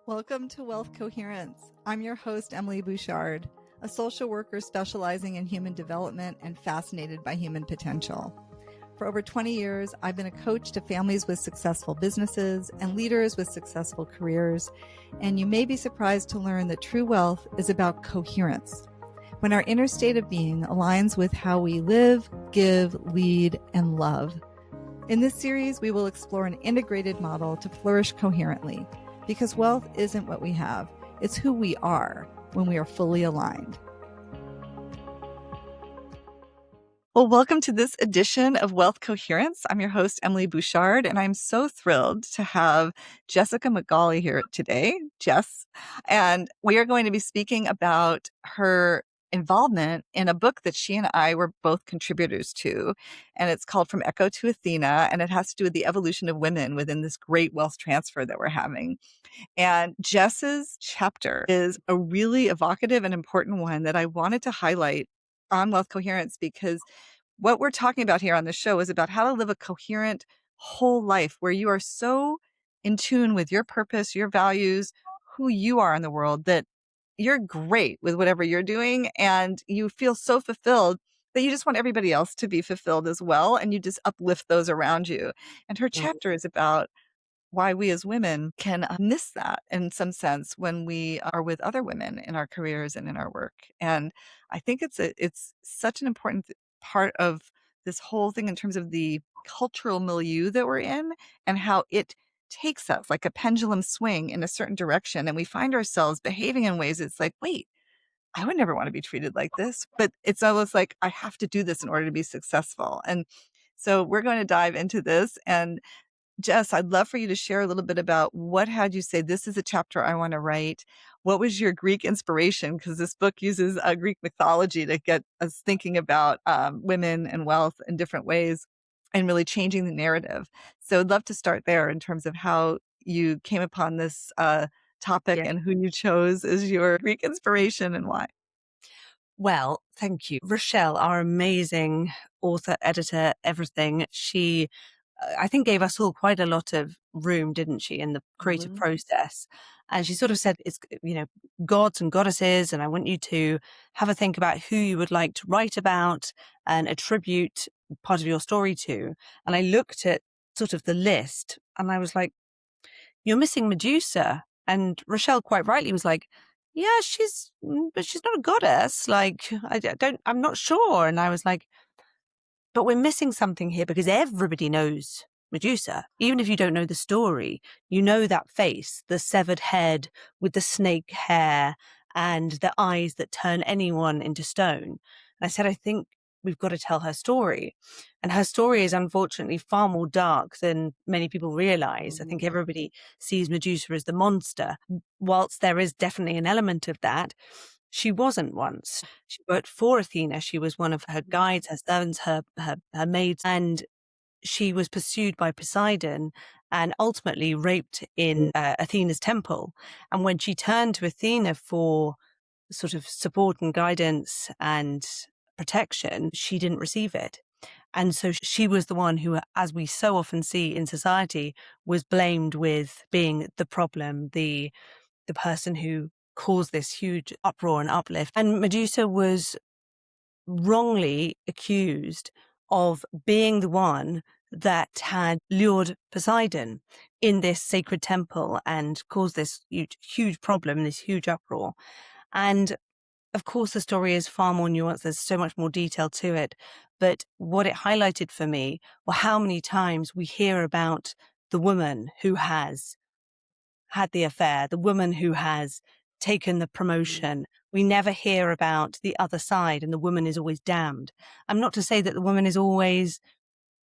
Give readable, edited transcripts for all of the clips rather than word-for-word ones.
Welcome to Wealth Coherence. I'm your host, Emily Bouchard, a social worker specializing in human development and fascinated by human potential. For over 20 years, I've been a coach to families with successful businesses and leaders with successful careers, and you may be surprised to learn that true wealth is about coherence. When our inner state of being aligns with how we live, give, lead, and love. In this series, we will explore an integrated model to flourish coherently, because wealth isn't what we have, it's who we are when we are fully aligned. Well, welcome to this edition of Wealth Coherence. I'm your host, Emily Bouchard, and I'm so thrilled to have Jessica McGawley here today, Jess. And we are going to be speaking about her involvement in a book that she and I were both contributors to. And it's called From Echo to Athena, and it has to do with the evolution of women within this great wealth transfer that we're having. And Jess's chapter is a really evocative and important one that I wanted to highlight on Wealth Coherence, because what we're talking about here on the show is about how to live a coherent whole life where you are so in tune with your purpose, your values, who you are in the world, that you're great with whatever you're doing and you feel so fulfilled that you just want everybody else to be fulfilled as well. And you just uplift those around you. And her chapter is about why we as women can miss that in some sense when we are with other women in our careers and in our work. And I think it's such an important part of this whole thing in terms of the cultural milieu that we're in and how it takes us like a pendulum swing in a certain direction. And we find ourselves behaving in ways it's like, wait, I would never want to be treated like this, but it's almost like I have to do this in order to be successful. And so we're going to dive into this. And Jess, I'd love for you to share a little bit about what had you say, this is a chapter I want to write. What was your Greek inspiration? Because this book uses Greek mythology to get us thinking about women and wealth in different ways and really changing the narrative. So I'd love to start there in terms of how you came upon this topic and who you chose as your Greek inspiration and why. Well, thank you. Rochelle, our amazing author, editor, everything, she, I think, gave us all quite a lot of room, didn't she, in the creative process. And she sort of said, it's, gods and goddesses, and I want you to have a think about who you would like to write about and attribute part of your story to. And I looked at sort of the list and I was like, you're missing Medusa. And Rochelle quite rightly was like, yeah, but she's not a goddess. Like, I'm not sure. And I was like, but we're missing something here because everybody knows Medusa. Even if you don't know the story, you know that face, the severed head with the snake hair and the eyes that turn anyone into stone. And I said, I think we've got to tell her story. And her story is unfortunately far more dark than many people realize. I think everybody sees Medusa as the monster. Whilst there is definitely an element of that, she wasn't once. She worked for Athena. She was one of her guides, her servants, her maids, and she was pursued by Poseidon and ultimately raped in Athena's temple. And when she turned to Athena for sort of support and guidance and protection, she didn't receive it. And so she was the one who, as we so often see in society, was blamed with being the problem, the person who caused this huge uproar and uplift. And Medusa was wrongly accused of being the one that had lured Poseidon in this sacred temple and caused this huge problem, this huge uproar. And of course, the story is far more nuanced. There's so much more detail to it. But what it highlighted for me were how many times we hear about the woman who has had the affair, the woman who has taken the promotion. We never hear about the other side, and the woman is always damned. I'm not to say that the woman is always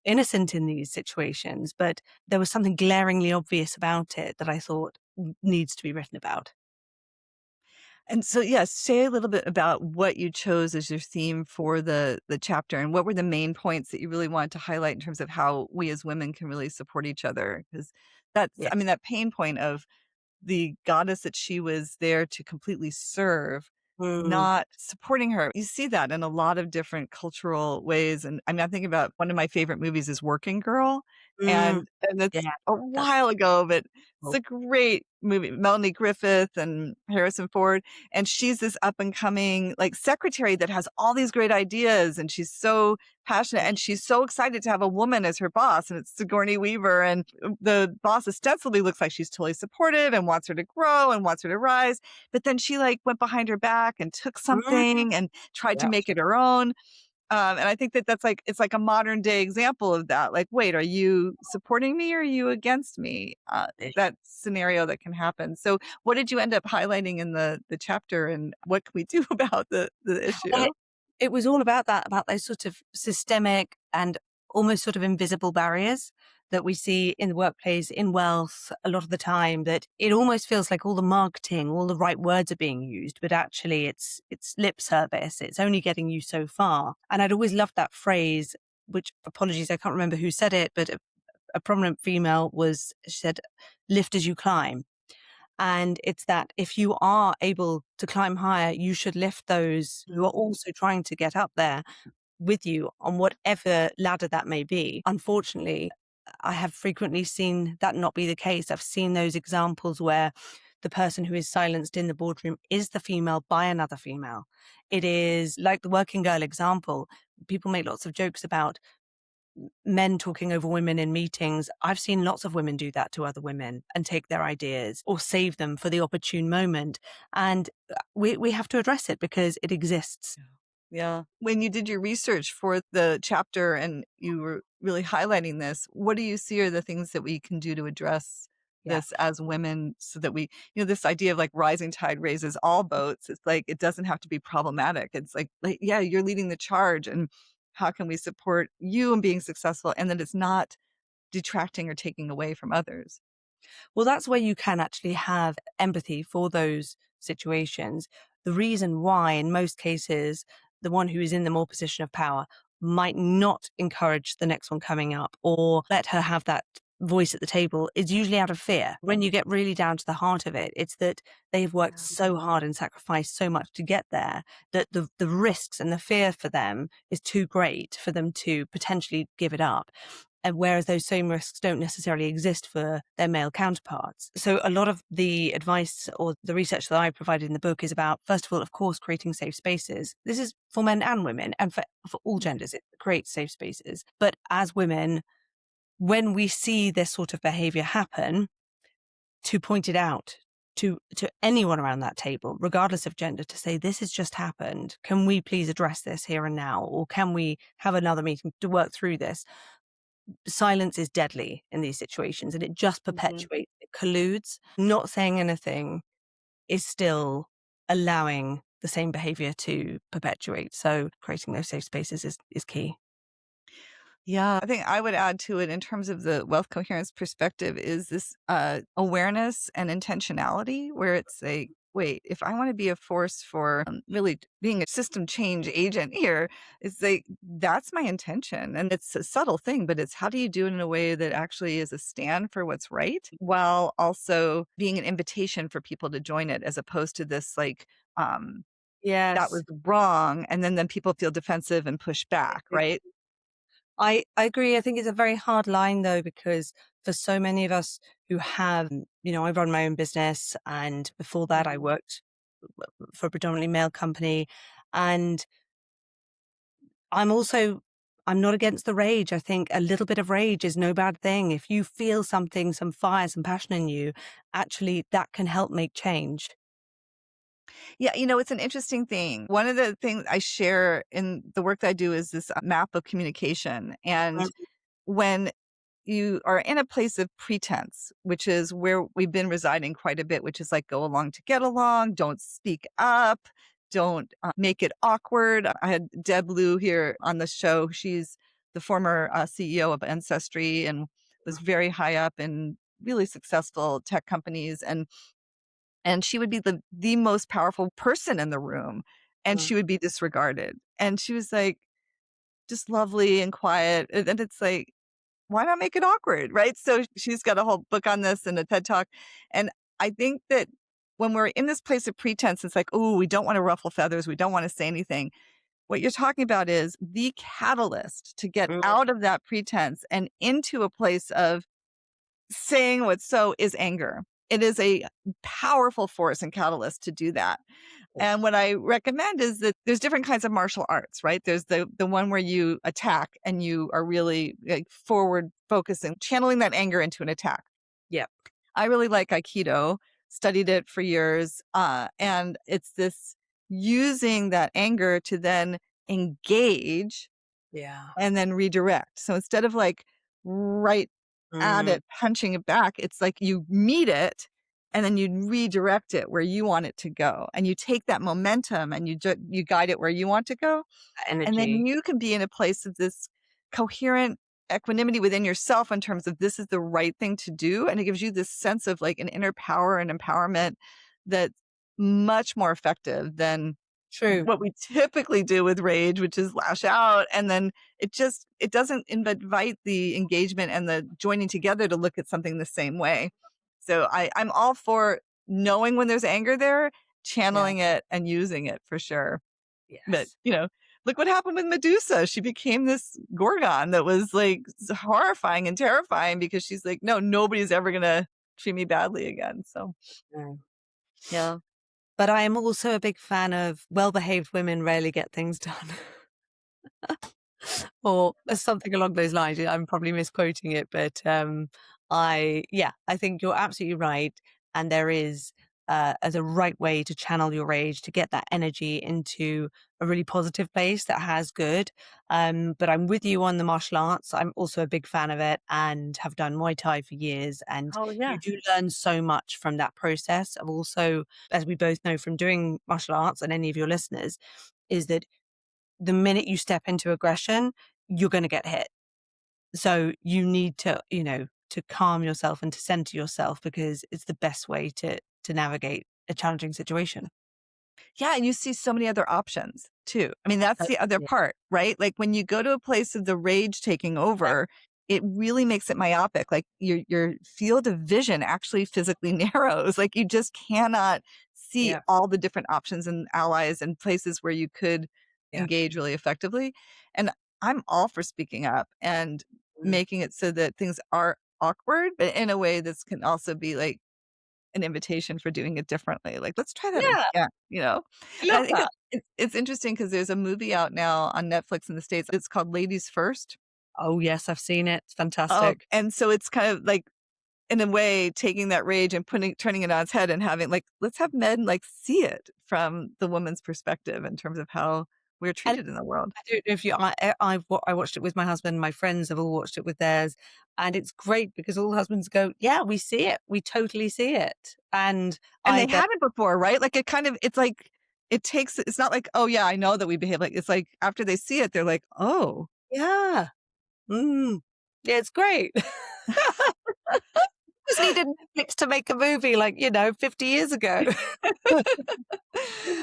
innocent in these situations, but there was something glaringly obvious about it that I thought needs to be written about. And so, yes, say a little bit about what you chose as your theme for the chapter, and what were the main points that you really wanted to highlight in terms of how we as women can really support each other. Because that's, I mean, that pain point of the goddess that she was there to completely serve, not supporting her. You see that in a lot of different cultural ways. And I mean, I'm thinking about one of my favorite movies is Working Girl. Mm, and it's yeah, a that's while ago, but it's cool. a great movie. Melanie Griffith and Harrison Ford, and she's this up and coming like secretary that has all these great ideas, and she's so passionate, and she's so excited to have a woman as her boss, and it's Sigourney Weaver, and the boss ostensibly looks like she's totally supportive and wants her to grow and wants her to rise, but then she like went behind her back and took Mm, something and tried to yeah. make it her own. And I think that that's like it's like a modern day example of that. Like, wait, are you supporting me or are you against me? That scenario that can happen. So, what did you end up highlighting in the chapter, and what can we do about the Well, issue? it was all about that, about those sort of systemic and almost sort of invisible barriers that we see in the workplace, in wealth, a lot of the time, that it almost feels like all the marketing, all the right words are being used, but actually it's lip service. It's only getting you so far. And I'd always loved that phrase, which, apologies, I can't remember who said it, but a prominent female she said, lift as you climb. And it's that if you are able to climb higher, you should lift those who are also trying to get up there with you on whatever ladder that may be. Unfortunately, I have frequently seen that not be the case. I've seen those examples where the person who is silenced in the boardroom is the female by another female. It is like the working girl example. People make lots of jokes about men talking over women in meetings. I've seen lots of women do that to other women and take their ideas or save them for the opportune moment. And we have to address it because it exists. Yeah. When you did your research for the chapter and you were really highlighting this, what do you see are the things that we can do to address Yeah. this as women so that we, this idea of like rising tide raises all boats. It's like it doesn't have to be problematic. It's like yeah, you're leading the charge, and how can we support you in being successful, and that it's not detracting or taking away from others. Well, that's where you can actually have empathy for those situations. The reason why, in most cases, the one who is in the more position of power might not encourage the next one coming up or let her have that voice at the table is usually out of fear. When you get really down to the heart of it, it's that they've worked so hard and sacrificed so much to get there that the risks and the fear for them is too great for them to potentially give it up. And whereas those same risks don't necessarily exist for their male counterparts. So a lot of the advice or the research that I provided in the book is about, first of all, of course, creating safe spaces. This is for men and women and for all genders. It creates safe spaces. But as women, when we see this sort of behavior happen, to point it out to anyone around that table, regardless of gender, to say, this has just happened. Can we please address this here and now? Or can we have another meeting to work through this? Silence is deadly in these situations and it just perpetuates, it colludes. Not saying anything is still allowing the same behavior to perpetuate. So creating those safe spaces is key. Yeah, I think I would add to it in terms of the wealth coherence perspective is this awareness and intentionality, where it's like, wait, if I want to be a force for really being a system change agent here, it's like, that's my intention. And it's a subtle thing, but it's how do you do it in a way that actually is a stand for what's right while also being an invitation for people to join it, as opposed to this like, that Yes. was wrong. And then people feel defensive and push back, right? I agree. I think it's a very hard line though, because for so many of us who have, I run my own business and before that I worked for a predominantly male company. And I'm not against the rage. I think a little bit of rage is no bad thing. If you feel something, some fire, some passion in you, actually that can help make change. Yeah, it's an interesting thing. One of the things I share in the work that I do is this map of communication. And when you are in a place of pretense, which is where we've been residing quite a bit, which is like go along to get along, don't speak up, don't make it awkward. I had Deb Liu here on the show. She's the former CEO of Ancestry and was very high up in really successful tech companies. And she would be the most powerful person in the room, and she would be disregarded. And she was, like, just lovely and quiet, and it's like, why not make it awkward, right? So she's got a whole book on this and a TED Talk, and I think that when we're in this place of pretense, it's like, "Ooh, we don't wanna ruffle feathers, we don't wanna say anything." what you're talking about is the catalyst to get Mm, out of that pretense and into a place of saying what's so is anger. It is a powerful force and catalyst to do that. yeah. And what I recommend is that there's different kinds of martial arts, right? There's the one where you attack and you are really like forward focusing, channeling that anger into an attack. Yep. I really like Aikido, studied it for years. And it's this using that anger to then engage Yeah. and then redirect. So instead of like right at Mm, it, punching it back, it's like you meet it and then you redirect it where you want it to go. And you take that momentum and you guide it where you want to go. that And then energy. you can be in a place of this coherent equanimity within yourself in terms of this is the right thing to do. And it gives you this sense of like an inner power and empowerment that's much more effective than True. what we typically do with rage, which is lash out. And then it doesn't invite the engagement and the joining together to look at something the same way. So I'm all for knowing when there's anger there, Yeah. channeling it and using it for sure. But, Yes. look what happened with Medusa. She became this Gorgon that was like horrifying and terrifying because she's like, no, nobody's ever going to treat me badly again. So, No. yeah. But I am also a big fan of well-behaved women rarely get things done. Or something along those lines. I'm probably misquoting it, but I think you're absolutely right. And there is as a right way to channel your rage, to get that energy into a really positive place that has good. But I'm with you on the martial arts. I'm also a big fan of it and have done Muay Thai for years. And Oh, you yeah. do learn so much from that process of also, as we both know from doing martial arts and any of your listeners, is that the minute you step into aggression, you're going to get hit. So you need to, to calm yourself and to center yourself because it's the best way to navigate a challenging situation. Yeah, and you see so many other options too. I mean, that's Uh, the other yeah, part, right? Like when you go to a place of the rage taking yeah, over, it really makes it myopic. Like your field of vision actually physically narrows. Like you just cannot see yeah, all the different options and allies and places where you could yeah. engage really effectively. And I'm all for speaking up and Mm. making it so that things are awkward, but in a way this can also be like an invitation for doing it differently. Like, let's try that Yeah, again, I And love I think that. it's interesting because there's a movie out now on Netflix in the States. It's called Ladies First. Oh, yes, I've seen it. It's Oh, fantastic. and so it's kind of like, in a way, taking that rage and turning it on its head and having like, let's have men like see it from the woman's perspective in terms of how we're And treated in the world. I don't know if I watched it with my husband. My friends have all watched it with theirs, and it's great because all husbands go, "Yeah, we see it. We totally see it." And And I they get, haven't before, right? Like it's like it's not like, oh yeah, I know that we behave like it's like after they see it, they're like, oh. yeah, yeah, it's great. Just needed Netflix to make a movie like, 50 years ago.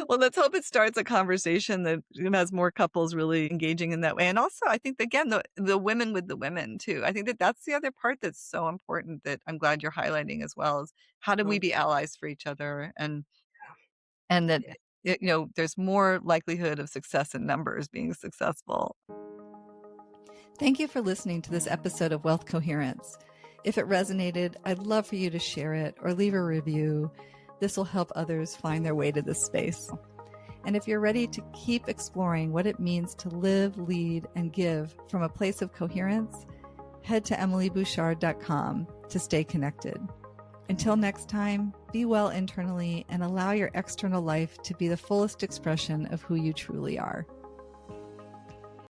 Well, let's hope it starts a conversation that has more couples really engaging in that way. And also, I think, again, the women with the women, too. I think that that's the other part that's so important that I'm glad you're highlighting as well is how do we Mm, be allies for each other and that, yeah. there's more likelihood of success in numbers being successful. Thank you for listening to this episode of Wealth Coherence. If it resonated, I'd love for you to share it or leave a review. This will help others find their way to this space. And if you're ready to keep exploring what it means to live, lead, and give from a place of coherence, head to emilybouchard.com to stay connected. Until next time, be well internally and allow your external life to be the fullest expression of who you truly are.